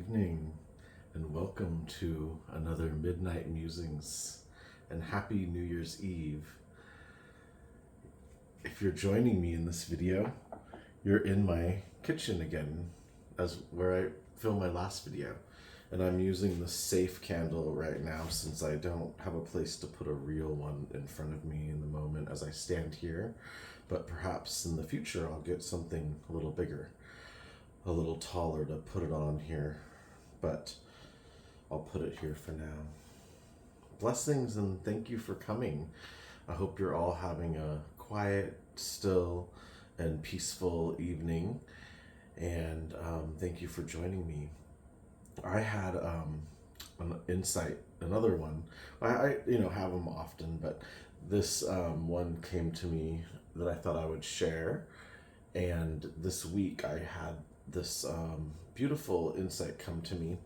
evening, and welcome to another Midnight Musings, and happy New Year's Eve. If you're joining me in this video, you're in my kitchen again, as where I filmed my last video. And I'm using the safe candle right now since I don't have a place to put a real one in front of me in the moment as I stand here. But perhaps in the future I'll get something a little bigger, a little taller to put it on here. But I'll put it here for now. Blessings and thank you for coming. I hope you're all having a quiet, still, and peaceful evening. And thank you for joining me. I had an insight, another one. I have them often, but this one came to me that I thought I would share. And this week I had this beautiful insight come to me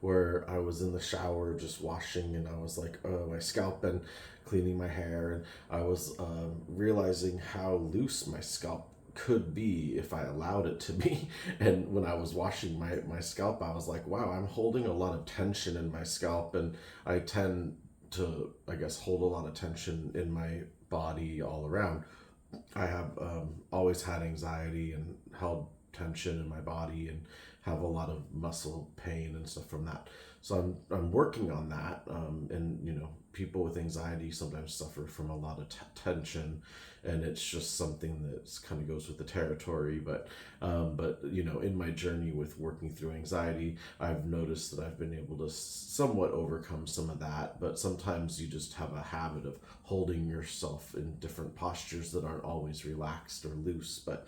where I was in the shower just washing, and I was like, oh, my scalp, and cleaning my hair, and I was realizing how loose my scalp could be if I allowed it to be. And when I was washing my scalp, I was like, wow, I'm holding a lot of tension in my scalp, and I tend to, I guess, hold a lot of tension in my body all around. I have always had anxiety and held tension in my body and have a lot of muscle pain and stuff from that. So I'm working on that. And people with anxiety sometimes suffer from a lot of tension, and it's just something that kind of goes with the territory. But in my journey with working through anxiety, I've noticed that I've been able to somewhat overcome some of that. But sometimes you just have a habit of holding yourself in different postures that aren't always relaxed or loose. But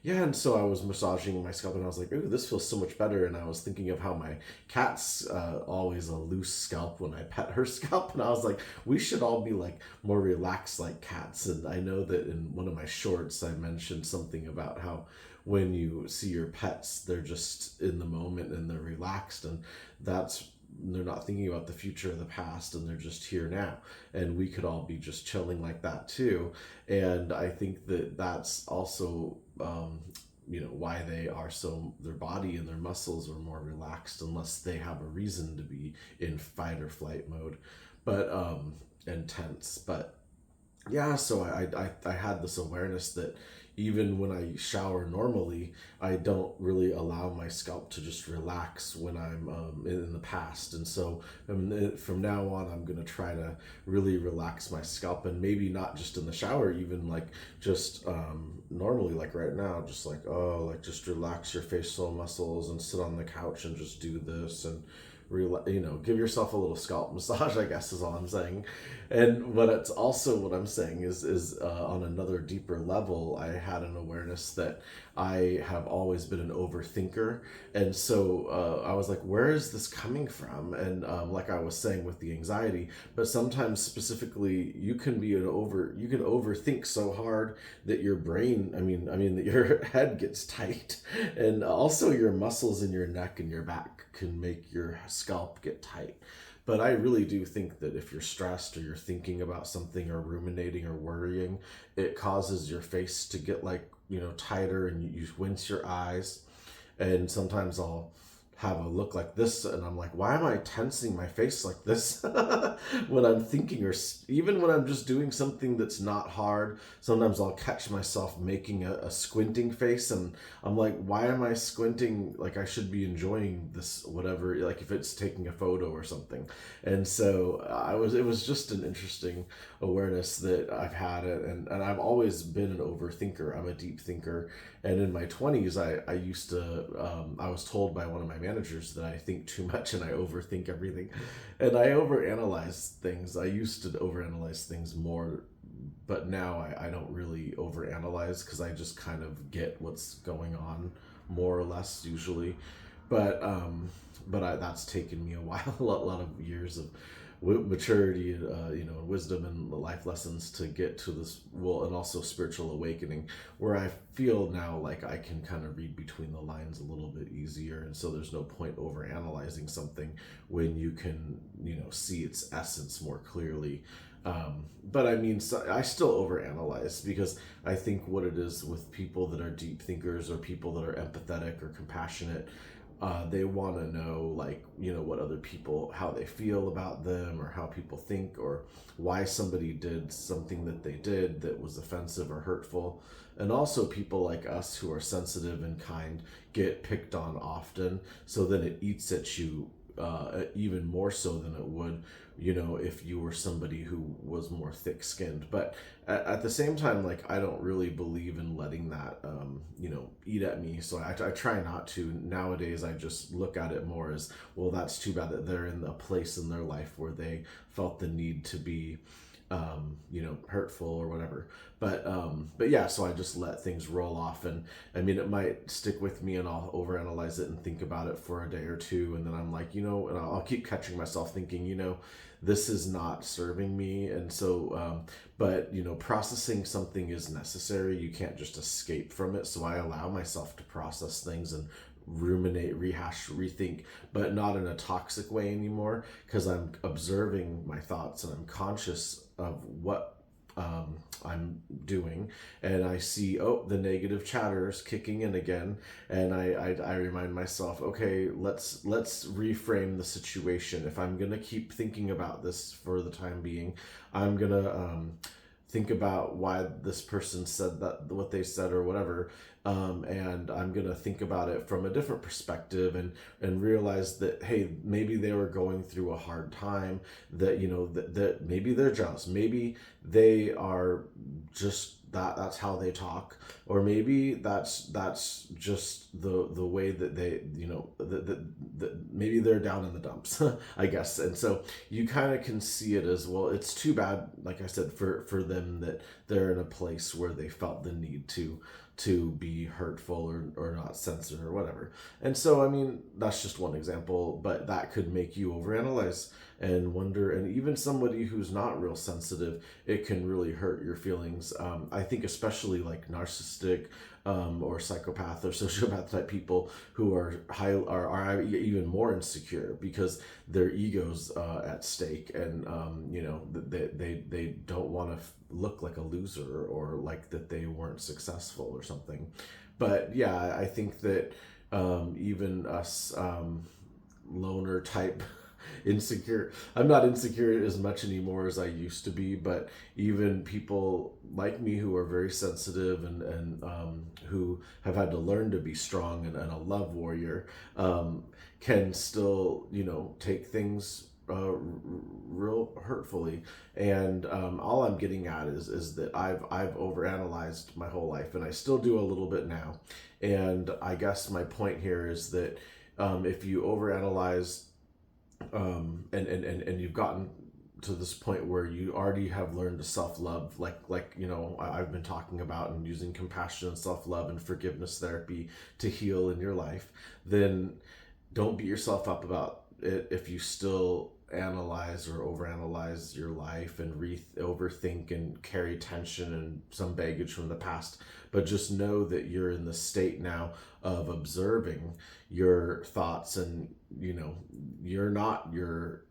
yeah, and so I was massaging my scalp, and I was like, ooh, this feels so much better. And I was thinking of how my cat's always a loose scalp when I pet her scalp. And I was like, we should all be like more relaxed like cats. And I know that in one of my shorts, I mentioned something about how when you see your pets, they're just in the moment and they're relaxed. And they're not thinking about the future or the past, and they're just here now. And we could all be just chilling like that too. And I think that that's also why their body and their muscles are more relaxed unless they have a reason to be in fight or flight mode, but and tense. But yeah, so I had this awareness that even when I shower normally, I don't really allow my scalp to just relax when I'm in the past. And so from now on, I'm going to try to really relax my scalp, and maybe not just in the shower, even like just normally, like right now, just like, oh, like just relax your facial muscles and sit on the couch and just do this and give yourself a little scalp massage, I guess is all I'm saying. And what I'm saying is on another deeper level, I had an awareness that I have always been an overthinker. And so I was like, where is this coming from? And like I was saying with the anxiety, but sometimes specifically you can overthink so hard that your brain, that your head gets tight, and also your muscles in your neck and your back can make your scalp get tight. But I really do think that if you're stressed or you're thinking about something or ruminating or worrying, it causes your face to get tighter, and you wince your eyes. And sometimes I'll have a look like this, and I'm like, why am I tensing my face like this when I'm thinking, or even when I'm just doing something that's not hard? Sometimes I'll catch myself making a squinting face, and I'm like, why am I squinting? Like I should be enjoying this, whatever, like if it's taking a photo or something. And so it was just an interesting awareness that I've had it, and I've always been an overthinker. I'm a deep thinker. And in my 20s, I used to, I was told by one of my managers that I think too much and I overthink everything. And I overanalyze things. I used to overanalyze things more, but now I don't really overanalyze because I just kind of get what's going on more or less usually. But that's taken me a while, a lot of years of maturity, wisdom and life lessons to get to this, and also spiritual awakening, where I feel now like I can kind of read between the lines a little bit easier. And so there's no point over analyzing something when you can, see its essence more clearly. But I still overanalyze because I think what it is with people that are deep thinkers or people that are empathetic or compassionate, They want to know, like, what other people, how they feel about them, or how people think, or why somebody did something that they did that was offensive or hurtful. And also, people like us who are sensitive and kind get picked on often. So then it eats at you even more so than it would, if you were somebody who was more thick skinned. But at the same time, like, I don't really believe in letting that, eat at me. So I try not to. Nowadays, I just look at it more as, well, that's too bad that they're in a place in their life where they felt the need to be, hurtful or whatever. But yeah, so I just let things roll off, and I mean, it might stick with me, and I'll overanalyze it and think about it for a day or two, and then I'm like, and I'll keep catching myself thinking, this is not serving me, and so, but processing something is necessary. You can't just escape from it. So I allow myself to process things and ruminate, rehash, rethink, but not in a toxic way anymore, because I'm observing my thoughts and I'm conscious of what I'm doing, and I see, oh, the negative chatter is kicking in again, and I remind myself, okay, let's reframe the situation. If I'm gonna keep thinking about this for the time being, I'm gonna think about why this person said that, what they said, or whatever, and I'm gonna think about it from a different perspective, and realize that, hey, maybe they were going through a hard time, that that maybe they're jealous, maybe they are just that's how they talk, or maybe that's just the way that they, maybe they're down in the dumps, I guess. And so you kind of can see it as, well, it's too bad, like I said, for them, that they're in a place where they felt the need to be hurtful, or not sensitive or whatever. And so, I mean, that's just one example, but that could make you overanalyze and wonder. And even somebody who's not real sensitive, it can really hurt your feelings. I think especially like narcissistic, or psychopath or sociopath type people who are even more insecure, because their egos at stake, and they don't want to look like a loser, or like that they weren't successful or something. But yeah, I think that even us loner type insecure, I'm not insecure as much anymore as I used to be, but even people like me who are very sensitive, and who have had to learn to be strong, and a love warrior, can still take things real hurtfully. And all I'm getting at is that I've overanalyzed my whole life, and I still do a little bit now. And I guess my point here is that if you overanalyze, and you've gotten to this point where you already have learned to self-love, like I've been talking about, and using compassion and self-love and forgiveness therapy to heal in your life, then don't beat yourself up about it if you still analyze or overanalyze your life, and overthink, and carry tension and some baggage from the past. But just know that you're in the state now of observing your thoughts, and you're not your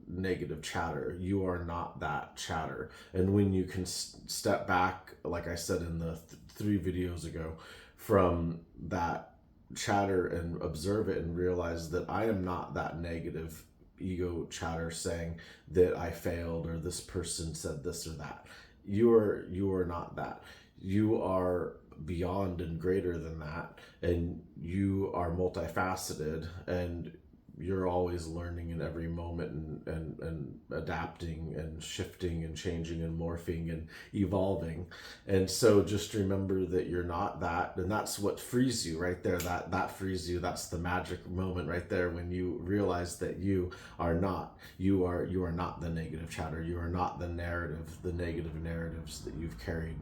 negative chatter. You are not that chatter. And when you can step back, like I said in the 3 videos ago, from that chatter, and observe it, and realize that I am not that negative ego chatter saying that I failed, or this person said this or that. You are not that. You are beyond and greater than that, and you are multifaceted, and you're always learning in every moment, and adapting, and shifting, and changing, and morphing, and evolving. And so just remember that you're not that, and that's what frees you right there. That frees you. That's the magic moment right there, when you realize that you are not not the negative chatter. You are not the negative narratives that you've carried,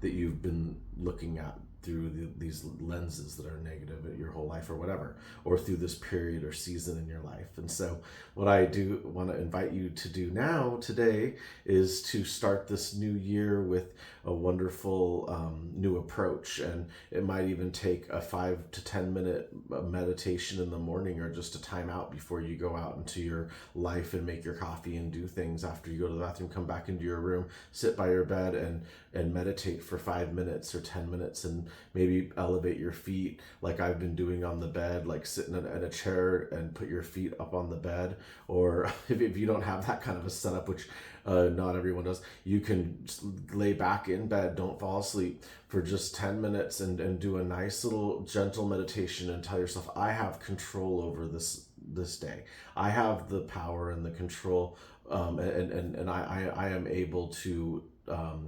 that you've been looking at through these lenses that are negative your whole life, or whatever, or through this period or season in your life. And so what I do want to invite you to do now, today, is to start this new year with a wonderful new approach. And it might even take a 5 to 10 minute meditation in the morning, or just a time out before you go out into your life and make your coffee and do things. After you go to the bathroom, come back into your room, sit by your bed, and meditate for 5 minutes or 10 minutes, and maybe elevate your feet like I've been doing on the bed, like sitting in a chair and put your feet up on the bed. Or if you don't have that kind of a setup, which not everyone does, you can just lay back in bed, don't fall asleep, for just 10 minutes and do a nice little gentle meditation and tell yourself, I have control over this day. I have the power and the control, and I am able to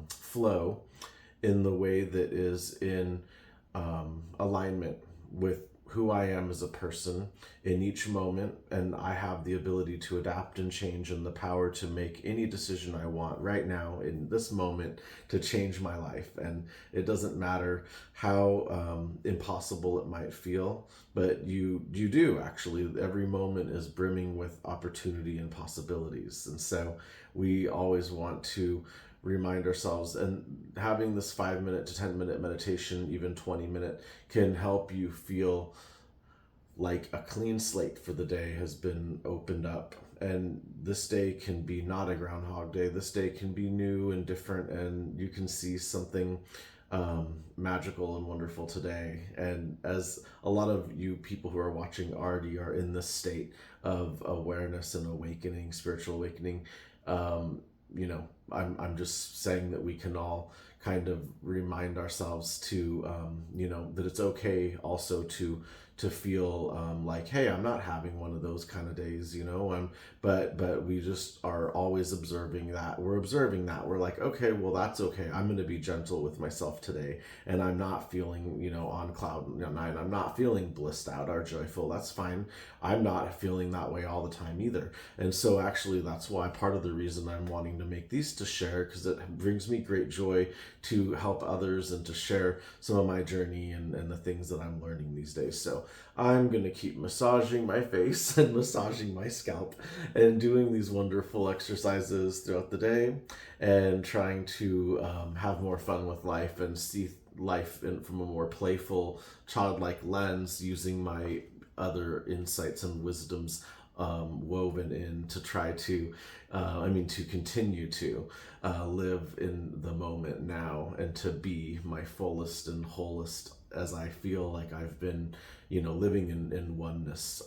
flow in the way that is in alignment with who I am as a person in each moment, and I have the ability to adapt and change and the power to make any decision I want right now in this moment to change my life. And it doesn't matter how impossible it might feel, but you do actually. Every moment is brimming with opportunity and possibilities, and so we always want to remind ourselves, and having this 5 minute to 10 minute meditation, even 20-minute, can help you feel like a clean slate for the day has been opened up. And this day can be not a Groundhog Day. This day can be new and different, and you can see something magical and wonderful today. And as a lot of you people who are watching already are in this state of awareness and awakening, spiritual awakening, I'm just saying that we can all kind of remind ourselves to, that it's okay also to feel like, hey, I'm not having one of those kind of days, but we just are always observing that. We're observing that. We're like, okay, well, that's okay. I'm going to be gentle with myself today, and I'm not feeling, on cloud nine. I'm not feeling blissed out or joyful. That's fine. I'm not feeling that way all the time either. And so actually that's why part of the reason I'm wanting to make these to share, because it brings me great joy to help others and to share some of my journey and the things that I'm learning these days. So I'm going to keep massaging my face and massaging my scalp and doing these wonderful exercises throughout the day, and trying to have more fun with life and see life from a more playful, childlike lens, using my other insights and wisdoms woven in to try to, to continue to live in the moment now, and to be my fullest and wholest, as I feel like I've been, living in oneness,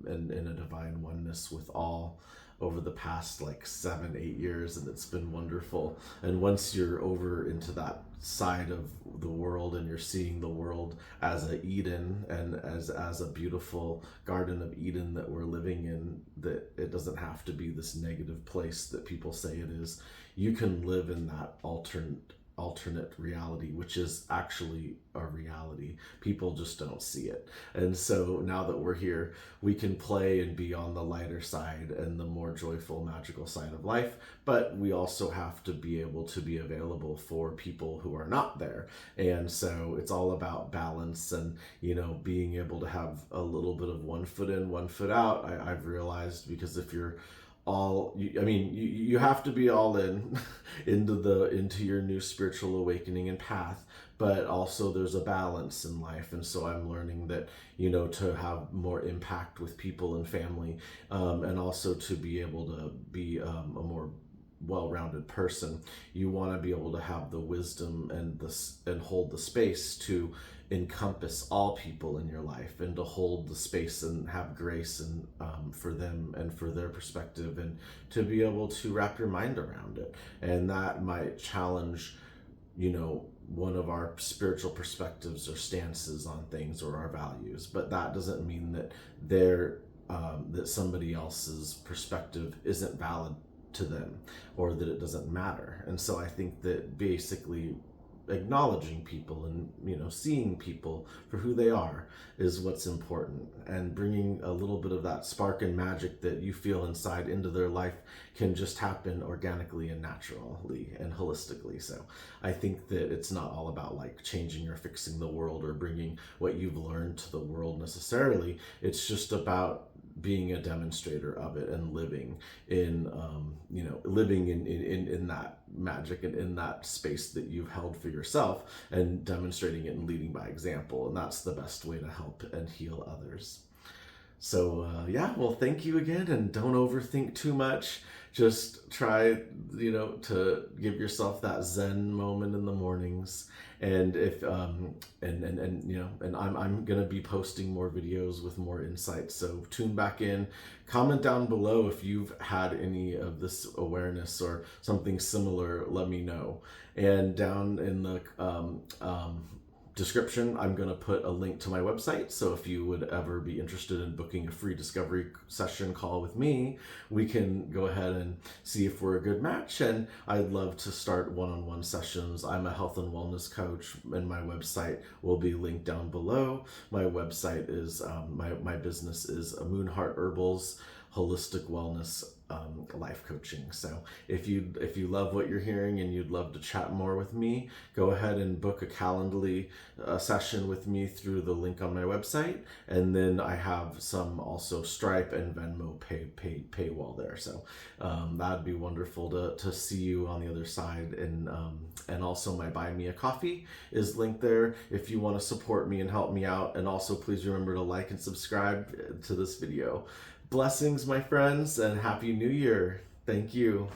and in a divine oneness with all over the past like 7-8 years, and it's been wonderful. And once you're over into that side of the world and you're seeing the world as a Eden, and as a beautiful Garden of Eden that we're living in, that it doesn't have to be this negative place that people say it is. You can live in that alternate reality, which is actually a reality. People just don't see it. And so now that we're here, we can play and be on the lighter side and the more joyful, magical side of life, but we also have to be able to be available for people who are not there. And so it's all about balance and, being able to have a little bit of one foot in, one foot out. I've realized, because if you're you have to be all in into your new spiritual awakening and path, but also there's a balance in life. And so I'm learning that, to have more impact with people and family, and also to be able to be a more well-rounded person, you want to be able to have the wisdom and hold the space to encompass all people in your life, and to hold the space and have grace and for them and for their perspective, and to be able to wrap your mind around it. And that might challenge, one of our spiritual perspectives or stances on things, or our values, but that doesn't mean that that somebody else's perspective isn't valid to them, or that it doesn't matter. And so I think that basically acknowledging people and seeing people for who they are is what's important, and bringing a little bit of that spark and magic that you feel inside into their life can just happen organically and naturally and holistically. So I think that it's not all about like changing or fixing the world or bringing what you've learned to the world necessarily. It's just about being a demonstrator of it and living in that magic and in that space that you've held for yourself, and demonstrating it and leading by example. And that's the best way to help and heal others. So yeah, well, thank you again, and don't overthink too much. Just try, to give yourself that Zen moment in the mornings. And if and I'm gonna be posting more videos with more insights. So tune back in. Comment down below if you've had any of this awareness or something similar. Let me know. And down in the description, I'm going to put a link to my website. So if you would ever be interested in booking a free discovery session call with me, we can go ahead and see if we're a good match. And I'd love to start one-on-one sessions. I'm a health and wellness coach, and my website will be linked down below. My website is my business is Moonheart Herbals Holistic Wellness life coaching. So if you love what you're hearing and you'd love to chat more with me, go ahead and book a Calendly session with me through the link on my website. And then I have some also Stripe and Venmo paywall there. So that'd be wonderful to see you on the other side. And also my Buy Me a Coffee is linked there if you want to support me and help me out. And also please remember to like and subscribe to this video. Blessings, my friends, and Happy New Year. Thank you.